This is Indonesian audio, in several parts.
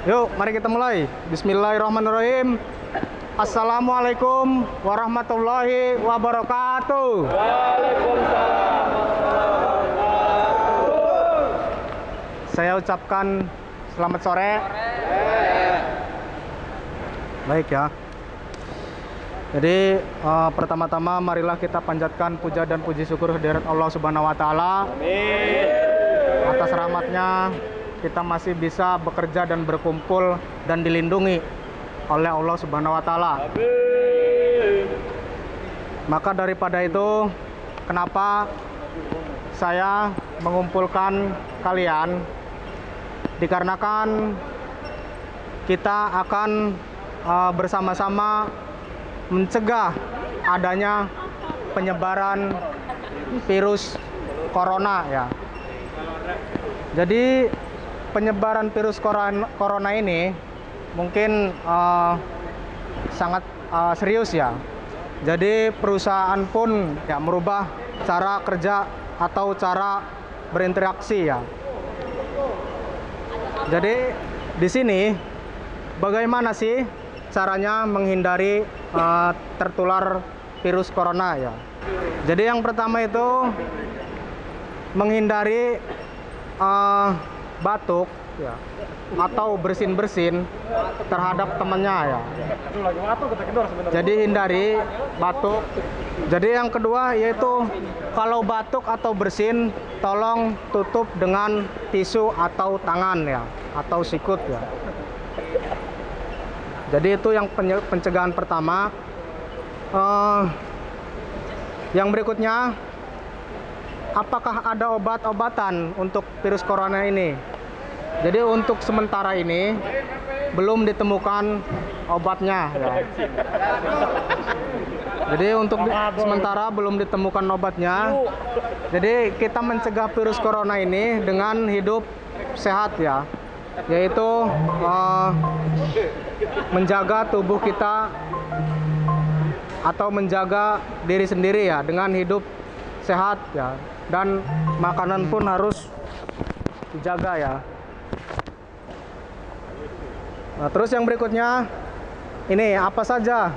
Yuk, mari kita mulai. Bismillahirrahmanirrahim. Assalamualaikum warahmatullahi wabarakatuh. Waalaikumsalam. Saya ucapkan selamat sore. Baik ya. Jadi pertama-tama marilah kita panjatkan puja dan puji syukur kehadirat Allah Subhanahu wa taala. Amin. Atas rahmatnya kita masih bisa bekerja dan berkumpul dan dilindungi oleh Allah Subhanahu wa taala. Amin. Maka daripada itu, kenapa saya mengumpulkan kalian? Dikarenakan kita akan bersama-sama mencegah adanya penyebaran virus corona ya. Jadi penyebaran virus corona ini mungkin sangat serius ya. Jadi perusahaan pun ya merubah cara kerja atau cara berinteraksi ya. Jadi di sini bagaimana sih caranya menghindari tertular virus corona ya. Jadi yang pertama itu menghindari batuk ya atau bersin-bersin terhadap temannya ya. Jadi hindari batuk. Jadi yang kedua yaitu kalau batuk atau bersin tolong tutup dengan tisu atau tangan ya atau sikut ya. Jadi itu yang pencegahan pertama. Yang berikutnya, apakah ada obat-obatan untuk virus corona ini? Jadi untuk sementara ini belum ditemukan obatnya ya. Jadi untuk sementara belum ditemukan obatnya. Jadi kita mencegah virus corona ini dengan hidup sehat ya, yaitu menjaga tubuh kita atau menjaga diri sendiri ya dengan hidup sehat ya, dan makanan pun harus dijaga ya. Nah, terus yang berikutnya ini apa saja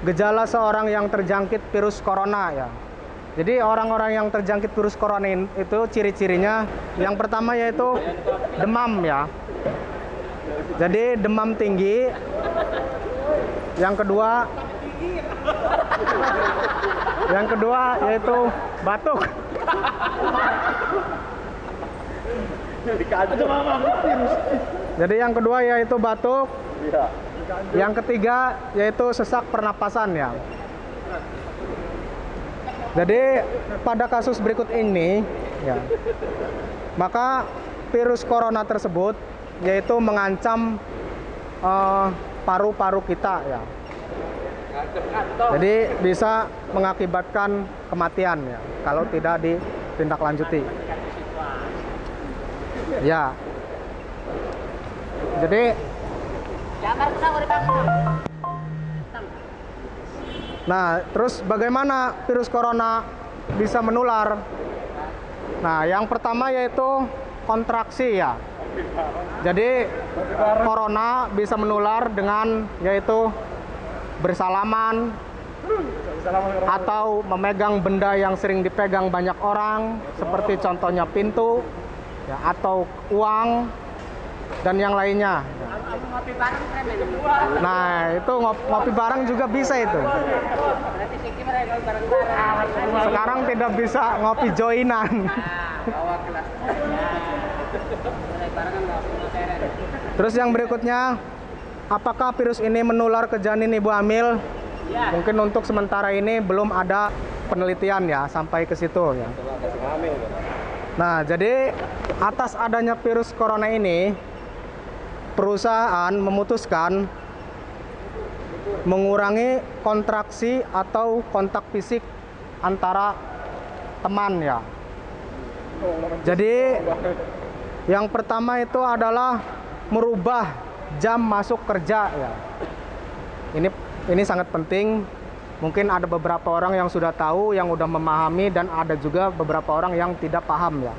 gejala seorang yang terjangkit virus corona ya. Jadi orang-orang yang terjangkit virus corona itu ciri-cirinya yang pertama yaitu demam ya. Jadi demam tinggi. Yang kedua yaitu batuk. Jadi yang kedua yaitu batuk. Yang ketiga yaitu sesak pernapasan ya. Jadi pada kasus berikut ini ya, maka virus corona tersebut yaitu mengancam paru-paru kita ya. Jadi bisa mengakibatkan kematian ya kalau tidak ditindaklanjuti. Ya. Jadi nah, terus bagaimana virus corona bisa menular? Nah, yang pertama yaitu kontraksi ya. Jadi corona bisa menular dengan yaitu bersalaman atau memegang benda yang sering dipegang banyak orang, seperti contohnya pintu ya, atau uang dan yang lainnya. Nah, itu ngopi bareng juga bisa itu. Sekarang tidak bisa ngopi joinan. Terus yang berikutnya, apakah virus ini menular ke janin ibu hamil? Mungkin untuk sementara ini belum ada penelitian ya sampai ke situ ya. Nah, jadi atas adanya virus corona ini, perusahaan memutuskan mengurangi kontraksi atau kontak fisik antara teman ya. Jadi yang pertama itu adalah merubah jam masuk kerja ya. Ini sangat penting. Mungkin ada beberapa orang yang sudah tahu, yang sudah memahami, dan ada juga beberapa orang yang tidak paham ya.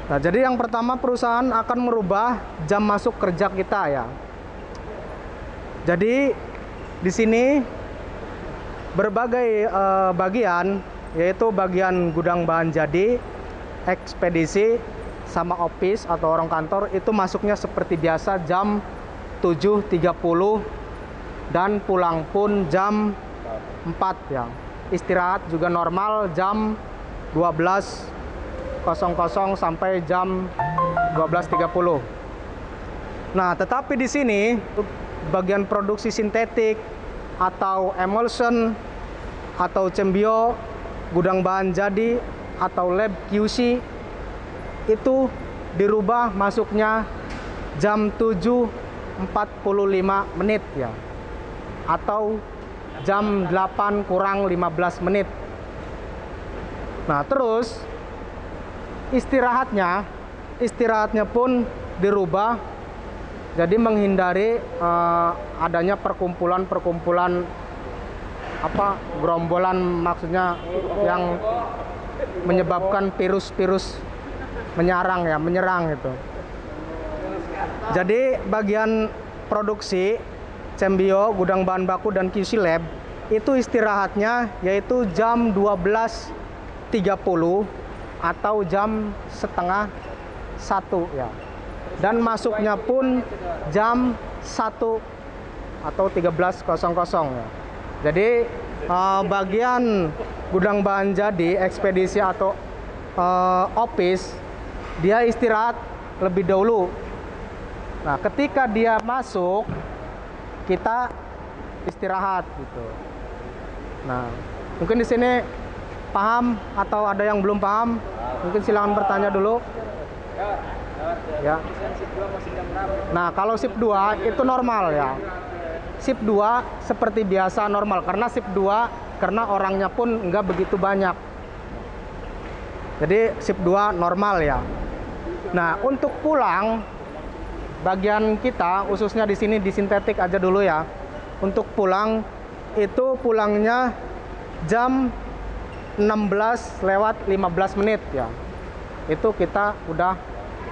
Nah, jadi yang pertama perusahaan akan merubah jam masuk kerja kita ya. Jadi di sini berbagai bagian, yaitu bagian gudang bahan jadi, ekspedisi, sama office atau orang kantor itu masuknya seperti biasa jam 7.30 dan pulang pun jam 4 ya. Istirahat juga normal jam 12.00 sampai jam 12.30. Nah, tetapi di sini bagian produksi sintetik atau emulsion atau cembio, gudang bahan jadi atau lab QC itu dirubah masuknya jam 7.45 menit ya, atau jam 8 kurang 15 menit. Nah, terus istirahatnya pun dirubah, jadi menghindari adanya perkumpulan gerombolan, maksudnya yang menyebabkan virus-virus menyerang gitu. Jadi bagian produksi cembio, gudang bahan baku dan QC lab itu istirahatnya yaitu jam 12.30 atau jam setengah 1 ya. Dan masuknya pun jam 1 atau 13.00 ya. Jadi bagian gudang bahan jadi, ekspedisi atau office, dia istirahat lebih dahulu. Nah, ketika dia masuk, kita istirahat gitu. Nah, mungkin di sini paham atau ada yang belum paham? Mungkin silakan bertanya dulu. Ya. Nah, kalau shift 2 itu normal ya. Shift 2 seperti biasa normal, karena shift 2 karena orangnya pun nggak begitu banyak. Jadi shift 2 normal ya. Nah, untuk pulang bagian kita khususnya di sini di sintetik aja dulu ya. Untuk pulang itu pulangnya jam 16.15 menit ya. Itu kita udah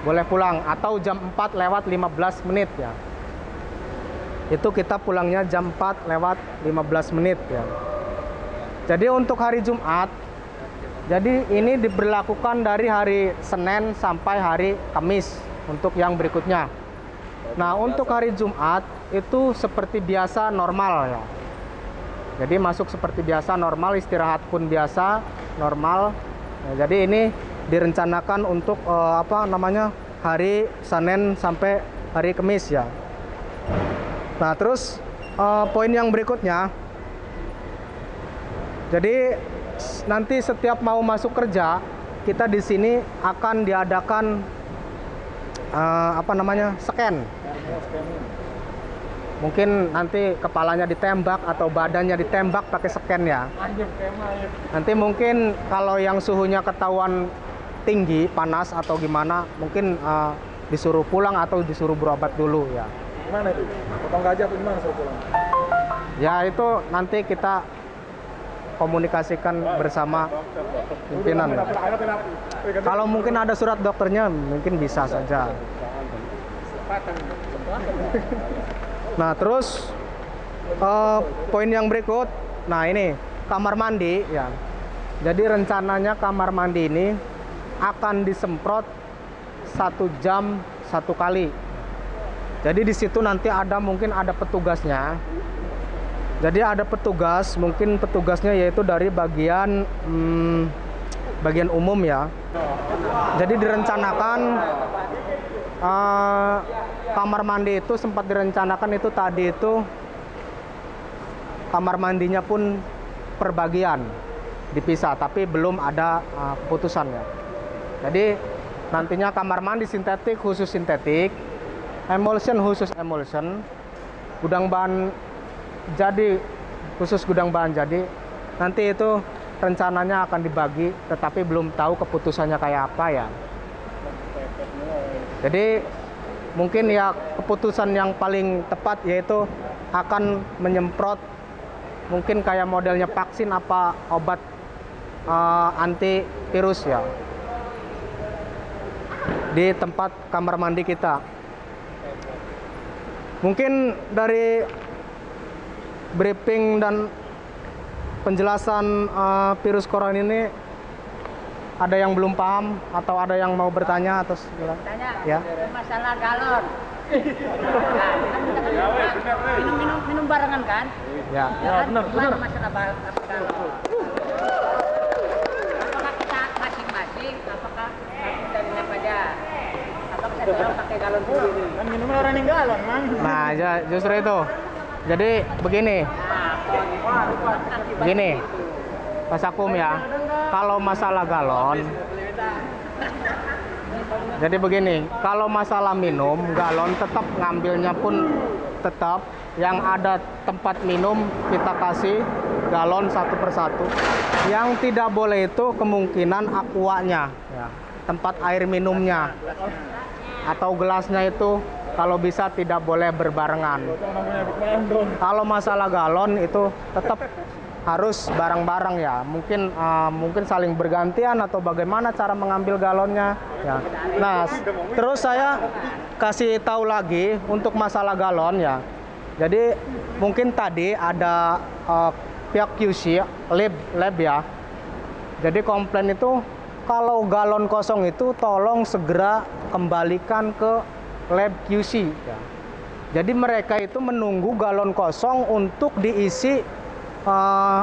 boleh pulang, atau jam 4.15 menit ya. Itu kita pulangnya jam 4.15 menit ya. Jadi untuk hari Jumat, jadi ini diberlakukan dari hari Senin sampai hari Kamis untuk yang berikutnya. Nah, untuk hari Jumat itu seperti biasa normal ya. Jadi masuk seperti biasa normal, istirahat pun biasa normal. Nah, jadi ini direncanakan untuk hari Senin sampai hari Kamis ya. Nah, terus poin yang berikutnya, jadi nanti setiap mau masuk kerja kita di sini akan diadakan scan. Mungkin nanti kepalanya ditembak atau badannya ditembak pakai scan ya. Nanti mungkin kalau yang suhunya ketahuan tinggi, panas atau gimana, mungkin disuruh pulang atau disuruh berobat dulu ya. Gimana itu? Potong gaji atau gimana suruh pulang? Ya, itu nanti kita komunikasikan bersama pimpinan. Kalau mungkin ada surat dokternya, mungkin bisa saja. Nah, terus poin yang berikut, nah ini kamar mandi ya. Jadi rencananya kamar mandi ini akan disemprot 1 jam 1 kali. Jadi di situ nanti mungkin ada petugasnya. Jadi ada petugas, mungkin petugasnya yaitu dari bagian umum ya. Jadi direncanakan kamar mandi itu sempat direncanakan itu tadi itu kamar mandinya pun per bagian dipisah, tapi belum ada keputusan ya. Jadi nantinya kamar mandi sintetik khusus sintetik, emulsion khusus emulsion, gudang bahan jadi khusus gudang bahan jadi. Nanti itu rencananya akan dibagi, tetapi belum tahu keputusannya kayak apa ya. Jadi mungkin ya keputusan yang paling tepat yaitu akan menyemprot, mungkin kayak modelnya vaksin apa obat antivirus ya. di tempat kamar mandi kita. Mungkin dari briefing dan penjelasan virus corona ini ada yang belum paham atau ada yang mau bertanya atau Tanya, ya? masalah galon. Minum barengan kan? Ya. Ya, kan? Gimana masalah galon? Apakah kita masing-masing? Apakah kita minum aja? Apakah kita orang pakai galon sendiri? Kan minumnya orang yang galon, Mang. Nah, justru itu. Jadi begini, Mas Akum ya. Kalau masalah galon, jadi begini, kalau masalah minum, galon tetap ngambilnya pun tetap yang ada tempat minum kita kasih galon satu persatu. Yang tidak boleh itu kemungkinan aquanya, ya, tempat air minumnya atau gelasnya itu kalau bisa tidak boleh berbarengan. Kalau masalah galon itu tetap harus bareng-bareng ya. Mungkin saling bergantian atau bagaimana cara mengambil galonnya ya. Nah, terus saya kasih tahu lagi untuk masalah galon ya. Jadi mungkin tadi ada pihak QC lab ya. Jadi komplain itu kalau galon kosong itu tolong segera kembalikan ke lab QC ya. Jadi mereka itu menunggu galon kosong untuk diisi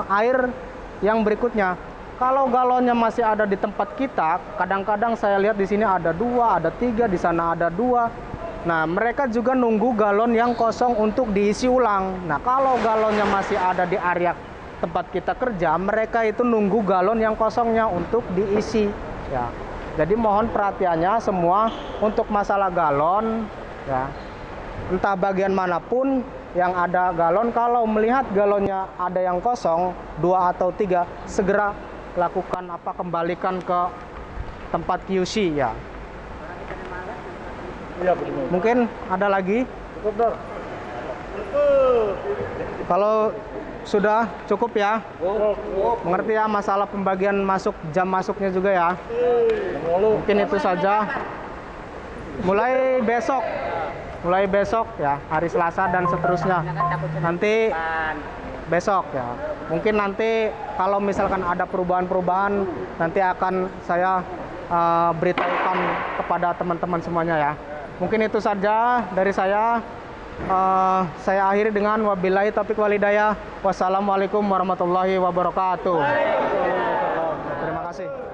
air yang berikutnya. Kalau galonnya masih ada di tempat kita, kadang-kadang saya lihat di sini ada 2, ada 3, di sana ada 2. Nah, mereka juga nunggu galon yang kosong untuk diisi ulang. Nah, kalau galonnya masih ada di area tempat kita kerja, mereka itu nunggu galon yang kosongnya untuk diisi ya. Jadi mohon perhatiannya semua untuk masalah galon ya. Entah bagian manapun yang ada galon, kalau melihat galonnya ada yang kosong 2 atau 3, segera lakukan kembalikan ke tempat QC ya. Iya, betul. Mungkin ada lagi? Cukup, Dor. Kalau sudah cukup ya. Cukup. Mengerti ya masalah pembagian jam masuknya juga ya. Mungkin itu saja. Mulai besok ya, hari Selasa dan seterusnya. Nanti besok ya. Mungkin nanti kalau misalkan ada perubahan-perubahan, nanti akan saya beritahukan kepada teman-teman semuanya ya. Mungkin itu saja dari saya. Saya akhiri dengan wabillahi taufiq wal hidayah. Wassalamualaikum warahmatullahi wabarakatuh. Terima kasih.